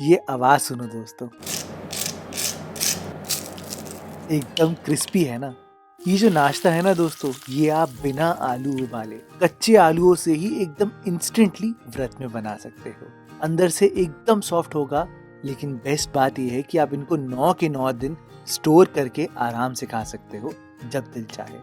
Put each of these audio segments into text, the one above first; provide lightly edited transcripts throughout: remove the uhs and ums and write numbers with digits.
ये आवाज सुनो दोस्तों, एकदम क्रिस्पी है ना। ये जो नाश्ता है ना दोस्तों, ये आप बिना आलू उबाले कच्चे आलूओं से ही एकदम इंस्टेंटली व्रत में बना सकते हो। अंदर से एकदम सॉफ्ट होगा, लेकिन बेस्ट बात यह है कि आप इनको 9 के 9 दिन स्टोर करके आराम से खा सकते हो जब दिल चाहे।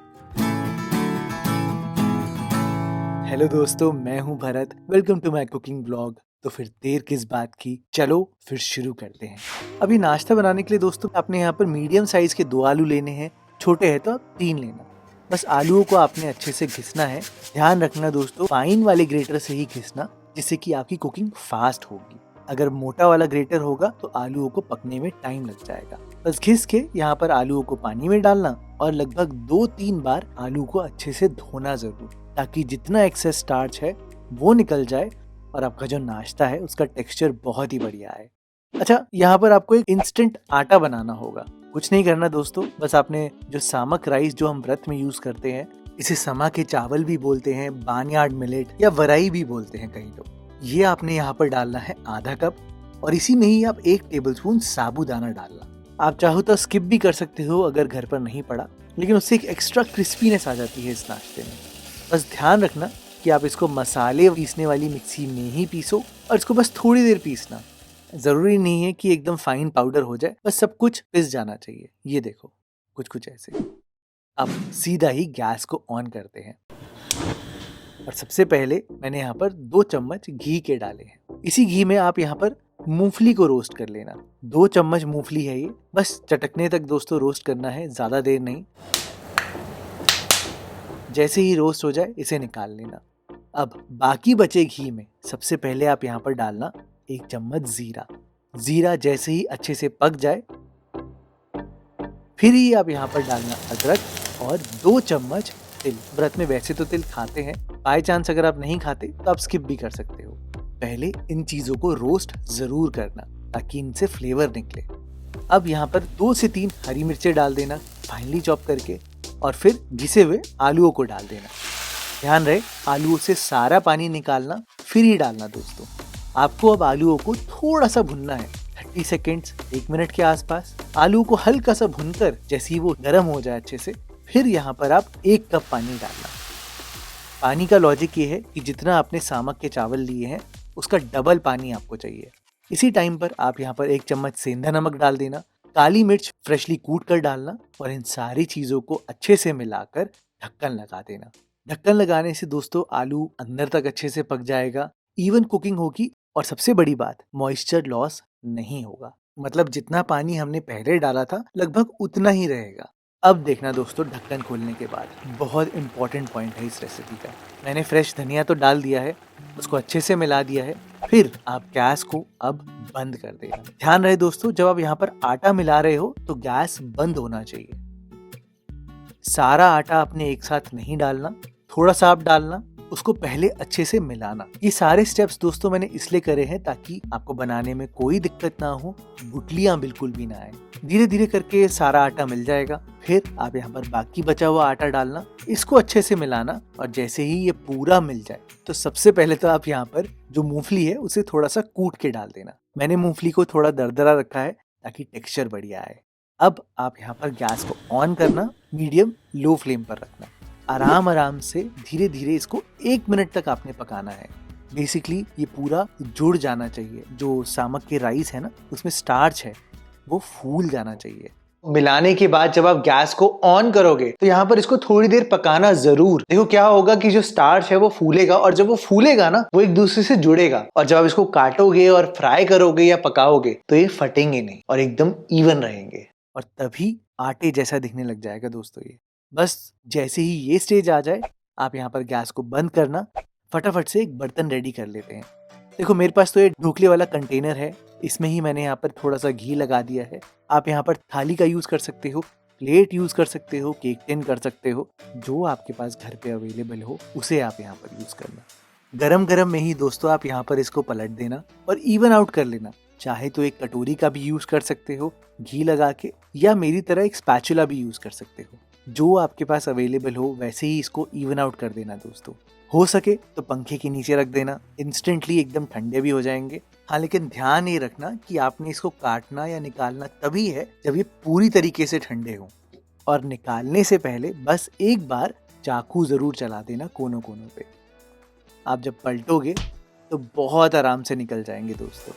हेलो दोस्तों, मैं हूं Bharat. Welcome to my cooking blog. तो फिर देर किस बात की, चलो फिर शुरू करते हैं। अभी नाश्ता बनाने के लिए दोस्तों आपने यहाँ पर मीडियम साइज के 2 आलू लेने हैं, छोटे हैं तो आप 3 लेना। बस आलूओं को आपने अच्छे से घिसना है। ध्यान रखना दोस्तों, फाइन वाले ग्रेटर से ही घिसना, जिससे कि आपकी कुकिंग फास्ट होगी। अगर मोटा वाला ग्रेटर होगा तो आलूओं को पकने में टाइम लग जाएगा। बस घिस के यहाँ पर आलूओं को पानी में डालना और लगभग 2-3 बार आलू को अच्छे से धोना जरूर, ताकि जितना एक्सेस स्टार्च है वो निकल जाए और आपका जो नाश्ता है उसका टेक्सचर बहुत ही बढ़िया है। अच्छा, यहाँ पर आपको एक इंस्टेंट आटा बनाना होगा। कुछ नहीं करना दोस्तों, बस आपने जो सामक राइस जो हम व्रत में यूज करते हैं, इसे समा के चावल भी बोलते हैं, बार्नयार्ड मिलेट या वराई भी बोलते हैं कई लोग। ये आपने यहाँ पर डालना है आधा कप, और इसी में ही आप 1 टेबलस्पून साबूदाना डालना। आप चाहो तो स्किप भी कर सकते हो अगर घर पर नहीं पड़ा, लेकिन उससे एक एक्स्ट्रा क्रिस्पीनेस आ जाती है इस नाश्ते में। बस ध्यान रखना कि आप इसको मसाले पीसने वाली मिक्सी में ही पीसो, और इसको बस थोड़ी देर पीसना। जरूरी नहीं है कि एकदम फाइन पाउडर हो जाए, बस सब कुछ पिस जाना चाहिए। ये देखो, कुछ कुछ ऐसे। अब सीधा ही गैस को ऑन करते हैं, और सबसे पहले मैंने यहाँ पर 2 चम्मच घी के डाले हैं। इसी घी में आप यहाँ पर मूंगफली को रोस्ट कर लेना। 2 चम्मच मूंगफली है ये, बस चटकने तक दोस्तों रोस्ट करना है, ज्यादा देर नहीं। जैसे ही रोस्ट हो जाए इसे निकाल लेना। अब बाकी बचे घी में सबसे पहले आप यहाँ पर डालना 1 चम्मच जीरा। जीरा जैसे ही अच्छे से पक जाए, फिर ही आप यहाँ पर डालना अदरक और 2 चम्मच तिल। व्रत में वैसे तो तिल खाते हैं, बाय चांस अगर आप नहीं खाते तो आप स्किप भी कर सकते हो। पहले इन चीजों को रोस्ट जरूर करना ताकि इनसे फ्लेवर निकले। अब यहाँ पर 2 से 3 हरी मिर्चें डाल देना फाइनली चॉप करके, और फिर घिसे हुए आलूओं को डाल देना। ध्यान रहे आलूओं से सारा पानी निकालना, फिर ही डालना दोस्तों। आपको अब आलूओं को थोड़ा सा भुनना है, 30 सेकेंड्स 1 मिनट के आसपास। आलू को हल्का सा भुनकर जैसे ही वो गर्म हो जाए अच्छे से, फिर यहाँ पर आप 1 कप पानी डालना। पानी का लॉजिक ये है कि जितना आपने सामक के चावल लिए हैं उसका डबल पानी आपको चाहिए। इसी टाइम पर आप यहाँ पर 1 चम्मच सेंधा नमक डाल देना, काली मिर्च फ्रेशली कूट कर डालना, और इन सारी चीजों को अच्छे से मिलाकर ढक्कन लगा देना। ढक्कन लगाने से दोस्तों आलू अंदर तक अच्छे से पक जाएगा, इवन कुकिंग होगी, और सबसे बड़ी बात, मॉइस्चर लॉस नहीं होगा। मतलब जितना पानी हमने पहले डाला था लगभग उतना ही रहेगा। अब देखना दोस्तों, ढक्कन खोलने के बाद बहुत इंपॉर्टेंट पॉइंट है इस रेसिपी का। मैंने फ्रेश धनिया तो डाल दिया है, उसको अच्छे से मिला दिया है। फिर आप गैस को अब बंद कर देना। ध्यान रहे दोस्तों, जब आप यहाँ पर आटा मिला रहे हो तो गैस बंद होना चाहिए। सारा आटा आपने एक साथ नहीं डालना, थोड़ा सा आप डालना, उसको पहले अच्छे से मिलाना। ये सारे स्टेप्स दोस्तों मैंने इसलिए करे हैं ताकि आपको बनाने में कोई दिक्कत ना हो, गुठलियां बिल्कुल भी ना आए। धीरे धीरे करके सारा आटा मिल जाएगा। फिर आप यहाँ पर बाकी बचा हुआ आटा डालना, इसको अच्छे से मिलाना, और जैसे ही ये पूरा मिल जाए तो सबसे पहले तो आप यहाँ पर जो मूंगफली है उसे थोड़ा सा कूट के डाल देना। मैंने मूंगफली को थोड़ा दरदरा रखा है ताकि टेक्सचर बढ़िया आए। अब आप यहाँ पर गैस को ऑन करना, मीडियम लो फ्लेम पर रखना। आराम आराम से धीरे धीरे इसको 1 मिनट तक आपने पकाना है। बेसिकली ये पूरा जुड़ जाना चाहिए। जो सामक के राइस है ना, उसमें स्टार्च है, वो फूल जाना चाहिए। मिलाने के बाद जब आप गैस को ऑन करोगे तो यहाँ पर इसको थोड़ी देर पकाना जरूर। देखो क्या होगा कि जो स्टार्च है वो फूलेगा, और जब वो फूलेगा ना वो एक दूसरे से जुड़ेगा, और जब आप इसको काटोगे और फ्राई करोगे या पकाओगे तो ये फटेंगे नहीं और एकदम इवन रहेंगे, और तभी आटे जैसा दिखने लग जाएगा दोस्तों ये। बस जैसे ही ये स्टेज आ जाए आप यहाँ पर गैस को बंद करना, फटाफट से एक बर्तन रेडी कर लेते हैं। देखो मेरे पास तो ये ढोकले वाला कंटेनर है, इसमें ही मैंने यहाँ पर थोड़ा सा घी लगा दिया है। आप यहाँ पर थाली का यूज कर सकते हो, प्लेट यूज कर सकते हो, केक टिन कर सकते हो, जो आपके पास घर पे अवेलेबल हो उसे आप यहाँ पर यूज करना। गरम गरम में ही दोस्तों आप यहाँ पर इसको पलट देना और इवन आउट कर लेना। चाहे तो एक कटोरी का भी यूज कर सकते हो घी लगा के, या मेरी तरह एक स्पैचुला भी यूज कर सकते हो। जो आपके पास अवेलेबल हो वैसे ही इसको इवन आउट कर देना दोस्तों। हो सके तो पंखे के नीचे रख देना, इंस्टेंटली एकदम ठंडे भी हो जाएंगे। हाँ, लेकिन ध्यान ये रखना कि आपने इसको काटना या निकालना तभी है जब ये पूरी तरीके से ठंडे हों, और निकालने से पहले बस एक बार चाकू जरूर चला देना कोनों कोनों पे। आप जब पलटोगे तो बहुत आराम से निकल जाएंगे दोस्तों।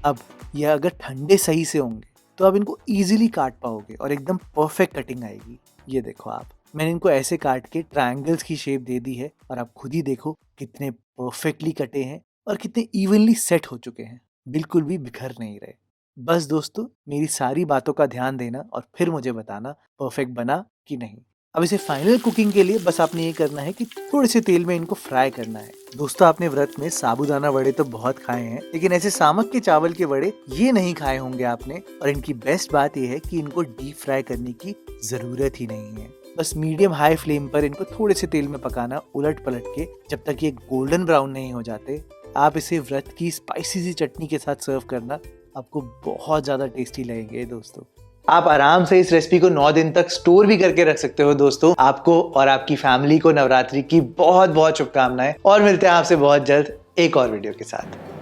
अब ये अगर ठंडे सही से होंगे तो आप इनको इजीली काट पाओगे और एकदम परफेक्ट कटिंग आएगी। ये देखो आप, मैंने इनको ऐसे काट के ट्रायंगल्स की शेप दे दी है और आप खुद ही देखो कितने परफेक्टली कटे हैं और कितने इवनली सेट हो चुके हैं, बिल्कुल भी बिखर नहीं रहे। बस दोस्तों, मेरी सारी बातों का ध्यान देना और फिर मुझे बताना परफेक्ट बना कि नहीं। अब इसे फाइनल कुकिंग के लिए बस आपने ये करना है कि थोड़े से तेल में इनको फ्राई करना है। दोस्तों, आपने व्रत में साबूदाना वड़े तो बहुत खाए हैं, लेकिन ऐसे सामक के चावल के वड़े ये नहीं खाए होंगे आपने। और इनकी बेस्ट बात ये है कि इनको डीप फ्राई करने की जरूरत ही नहीं है। बस मीडियम हाई फ्लेम पर इनको थोड़े से तेल में पकाना, उलट पलट के, जब तक ये गोल्डन ब्राउन नहीं हो जाते। आप इसे व्रत की स्पाइसी सी चटनी के साथ सर्व करना, आपको बहुत ज्यादा टेस्टी लगेंगे दोस्तों। आप आराम से इस रेसिपी को 9 दिन तक स्टोर भी करके रख सकते हो दोस्तों। आपको और आपकी फैमिली को नवरात्रि की बहुत बहुत शुभकामनाएं, और मिलते हैं आपसे बहुत जल्द एक और वीडियो के साथ।